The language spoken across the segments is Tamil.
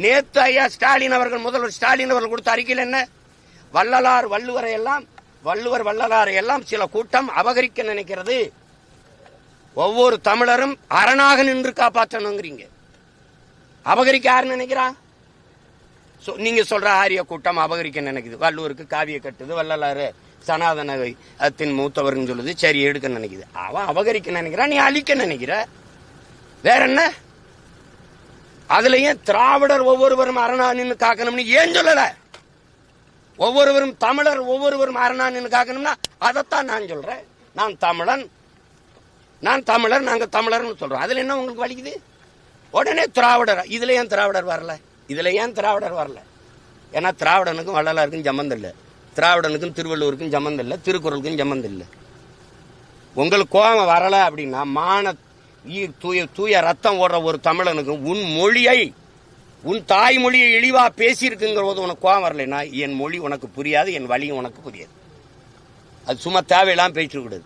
நேத்து ஐயா ஸ்டாலின் அவர்கள், முதல்வர் ஸ்டாலின் அவர்கள் கொடுத்த அறிக்கையில் என்ன, வள்ளலார் வள்ளுவரை எல்லாம், வள்ளுவர் வள்ளலாரை எல்லாம் சில கூட்டம் அபகரிக்க நினைக்கிறது, ஒவ்வொரு தமிழரும் அரணாக நின்று காப்பாற்றணுங்கிறீங்க. அபகரிக்க யாரு நினைக்கிறா? நீங்க சொல்ற ஆரிய கூட்டம் அபகரிக்க நினைக்குது. வள்ளுவருக்கு காவிய கட்டுது, வள்ளலாறு சனாதனத்தின் மூத்தவர்னு சொல்லுது, சரி எடுக்க நினைக்குது. அவன் அபகரிக்க நினைக்கிறான், நீ அழிக்க நினைக்கிற. வேற என்ன? அதுலயும் திராவிடர் ஒவ்வொருவரும் அரணா நின்று காக்கணும்னு ஏன் சொல்லல? ஒவ்வொருவரும் தமிழர் ஒவ்வொருவரும் அரணா நின்று காக்கணும்னா அதைத்தான் நான் சொல்றேன். நான் தமிழன், நான் தமிழர், நாங்க தமிழர்னு சொல்றோம். அதுல என்ன உங்களுக்கு வலிக்குது? உடனே திராவிடர். இதுல ஏன் திராவிடர் வரல? இதுல ஏன் திராவிடர் வரல? ஏன்னா திராவிடனுக்கும் வள்ளலாருக்கும் சம்பந்தம் இல்லை, திராவிடனுக்கும் திருவள்ளுவருக்கும் சம்பந்தம் இல்லை, திருக்குறளுக்கும் சம்பந்தம் இல்லை. உங்களுக்கு கோபம் வரல அப்படின்னா, தூய ரத்தம் ஓடுற ஒரு தமிழனுக்கும் உன் மொழியை, உன் தாய்மொழியை இழிவா பேசியிருக்குங்கிற போது உனக்கு கோபம் வரலைன்னா, என் மொழி உனக்கு புரியாது, என் வழியும் உனக்கு புரியாது. அது சும்மா தேவையெல்லாம் பேசிட்டு கூடாது.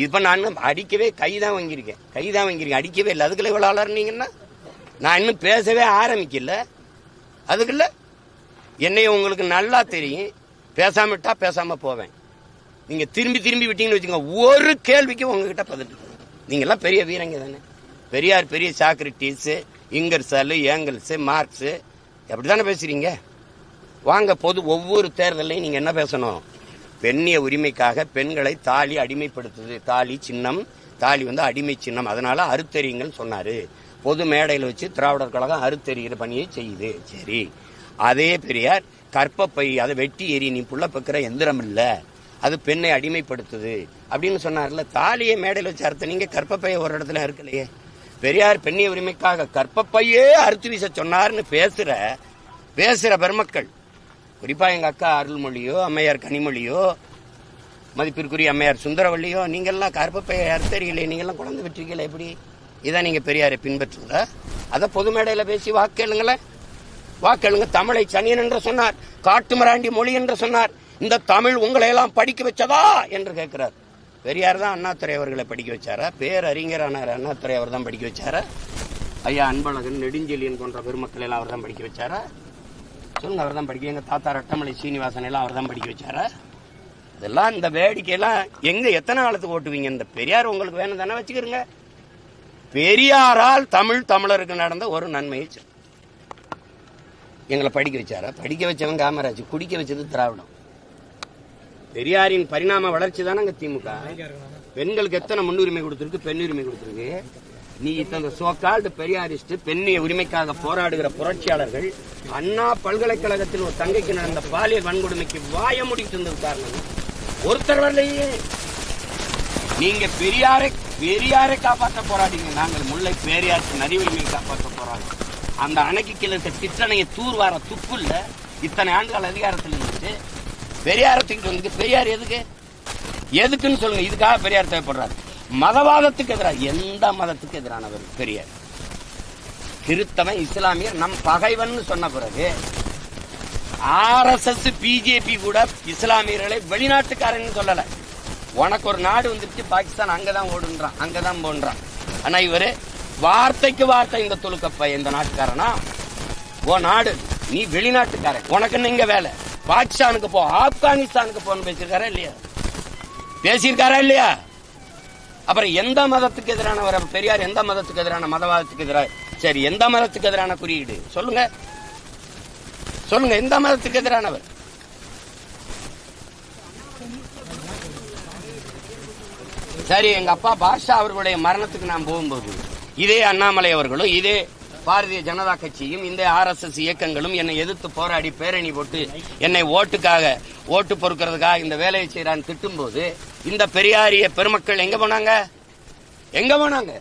இப்ப நான் அடிக்கவே கைதான் வாங்கியிருக்கேன், அடிக்கவே இல்லை. அதுக்குள்ள இவ்வளவு அலர்னீங்கன்னா நான் இன்னும் பேசவே ஆரம்பிக்கல. அதுக்குள்ள என்னைய உங்களுக்கு நல்லா தெரியும். பேசாமட்டா பேசாம போவேன். நீங்க திரும்பி திரும்பி விட்டீங்கன்னு வச்சுக்கோங்க, ஒரு கேள்விக்கு உங்ககிட்ட பதில். நீங்க எல்லாம் பெரிய வீரங்க தானே. பெரியார் பெரிய சாக்ரட்டிஸ், இங்கர்சாலு, ஏங்கல்ஸ், மார்க்ஸ் அப்படித்தானே பேசுறீங்க. வாங்க, ஒவ்வொரு தேர்தலையும் நீங்க என்ன பேசணும்? பெண்ணிய உரிமைக்காக பெண்களை தாலி அடிமைப்படுத்துது, தாலி சின்னம், தாலி அடிமை சின்னம், அதனால அறுத்தறியுங்கள் சொன்னாரு. பொது மேடையில் வச்சு திராவிடர் கழகம் அறுத்தறிகிற பணியை செய்யுது. சரி, அதே பெரியார் கற்பப்பை அதை வெட்டி எறி, நீ புள்ள பக்கிற எந்திரம் இல்ல, அது பெண்ணை அடிமைப்படுத்துது அப்படின்னு சொன்னார்ல. தாலியை மேடையில் வச்சு அறுத்த நீங்க கற்பப்பையை ஒரு இடத்துல இருக்கலையே. பெரியார் பெண்ணிய உரிமைக்காக கற்பப்பையே அறுத்து வீச சொன்னார்னு பேசுற பெருமக்கள், குறிப்பா எங்க அக்கா அருள்மொழியோ, அம்மையார் கனிமொழியோ, மதிப்பிற்குரிய அம்மையார் சுந்தரவள்ளியோ, நீங்கெல்லாம் கற்பப்பையை அறுத்தறியலை, நீங்கெல்லாம் குழந்தை பெற்றிருக்கீங்களா? எப்படி இதான் நீங்க பெரியாரை பின்பற்றுங்க. அதை பொது மேடையில பேசி வாக்கேளுங்களேன், வாக்கேளுங்க. தமிழை சனியன் என்று சொன்னார், காட்டுமராண்டி மொழி என்று சொன்னார். இந்த தமிழ் உங்களை எல்லாம் படிக்க வச்சதா என்று கேட்கிறார். பெரியார் தான் அண்ணாதுரை அவர்களை படிக்க வச்சாரா? பேரறிஞரானார் அண்ணாதுரை அவர் தான் படிக்க வச்சாரா? ஐயா அன்பழகன், நெடுஞ்செழியன் போன்ற பெருமக்கள் எல்லாம் அவர் தான் படிக்க வச்சாரா? சொல்லுங்க, அவர் தான் படிக்க. எங்க தாத்தா ரட்டமலை சீனிவாசன் எல்லாம் அவர் தான் படிக்க வச்சாரா? இதெல்லாம் இந்த வேடிக்கையெல்லாம் எங்க எத்தனை காலத்துக்கு ஓட்டுவீங்க? இந்த பெரியார் உங்களுக்கு வேணும் தானே, வச்சுக்கிறீங்க. பெரியாரால் தமிழருக்கு நடந்த ஒரு நன்மையை எங்களை படிக்க வச்சாரா? படிக்க வச்சவன் காமராஜ், குடிக்க வச்சது திராவிடம். பெரியாரின் பரிணாம வளர்ச்சி தானே திமுக. பெண்களுக்கு எத்தனை முன்னுரிமை கொடுத்திருக்கு, பெண்ணுரிமை கொடுத்திருக்கு. நீ இந்த சோகால்டு பெரியாரிஸ்ட், பெண்ணிய உரிமைக்காக போராடுகிற புரட்சியாளர்கள், அண்ணா பல்கலைக்கழகத்தில் ஒரு தங்கைக்கு நடந்த பாலியல் வன்கொடுமைக்கு வாய முடித்து இருந்தது காரணம் ஒருத்தர் வரலையே. நீங்க பெரியாரை காப்பாற்ற போராடிங்க, நாங்கள் முல்லை பெரியார் நதி உரிமையை காப்பாற்ற போராடுறோம். அந்த அணைக்கு கீழே இருக்க சிற்றணையை தூர்வார துப்பு இல்ல. இத்தனை ஆண்டுகள் அதிகாரத்தில் இருந்துச்சு, பெரியாரத்துக்கு வந்து பெரியார் எதுக்குன்னு சொல்லுங்க. இதுக்காக பெரியார் தேவைப்படுறாரு. மதவாதத்துக்கு எதிராக, எந்த மதத்துக்கு எதிரானவர் பெரியார்? கிறிஸ்தவன், இஸ்லாமியர் நம் பகைவன் சொன்ன பிறகு RSS, BJP கூட இஸ்லாமியர்களை வெளிநாட்டுக்காரன் சொல்லல. உனக்கு ஒரு நாடு வந்துருச்சு பாகிஸ்தான், அங்கதான் ஓடுன்றான், அங்கதான் போன்றான். ஆனா இவரு வார்த்தைக்கு வார்த்தை இந்த துளுக்கப்ப இந்த நாட்டுக்காரனா? ஓ நாடு, நீ வெளிநாட்டுக்காரன், உனக்கு இங்க வேலை, பாகிஸ்தானுக்கு போ, ஆப்கானிஸ்தானுக்கு போன்னு பேசியிருக்காரா இல்லையா? பேசியிருக்காரா இல்லையா? அப்புறம் எந்த மதத்துக்கு எதிரானவர் பெரியார்? எந்த மதத்துக்கு எதிரான? மதவாதத்துக்கு எதிராக. சரி, எந்த மதத்துக்கு எதிரான குறியீடு சொல்லுங்க, சொல்லுங்க. எந்த மதத்துக்கு எதிரானவர்? சரி, எங்க அப்பா பாஷா அவர்களுடைய மரணத்துக்கு நான் போகும்போது இதே அண்ணாமலை அவர்களும், இதே பாரதிய ஜனதா கட்சியும், இந்த RSS இயக்கங்களும் என்னை எதிர்த்து போராடி பேரணி போட்டு என்னை ஓட்டு பொறுக்கிறதுக்காக இந்த வேலையை செய்யறான்னு திட்டும் போது இந்த பெரியாரிய பெருமக்கள் எங்க போனாங்க? எங்க போனாங்க?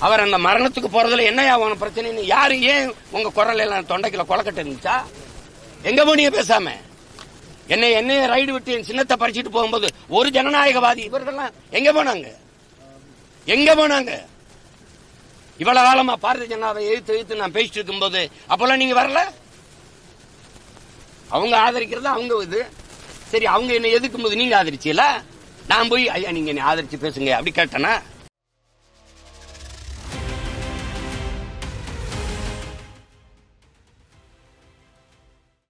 அவர் அந்த மரணத்துக்கு போறதுல என்னையா உன பிரச்சனை? யாரு ஏன் உங்க குரல் எல்லாம் தொண்டைக்குள்ள கொலக்கட்டு இருந்துச்சா? எங்க போனீங்க பேசாம? என்னைய ரைடு விட்டு என் சின்னத்தை பறிச்சுட்டு போகும்போது ஒரு ஜனநாயகவாதி இவர்கள்லாம் எங்க போனாங்க? எங்க போனாங்க? இவ்வளவு காலமா பாரதிய ஜனதாவை எதிர்த்து நான் பேசிட்டு இருக்கும் போது அப்பெல்லாம் நீங்க வரல. அவங்க ஆதரிக்கிறது அவங்க இது. சரி, அவங்க என்ன எதிர்க்கும் போது நீங்க ஆதரிச்சீல, நான் போய் ஐயா நீங்க என்ன ஆதரிச்சு பேசுங்க அப்படி கேட்டேனா?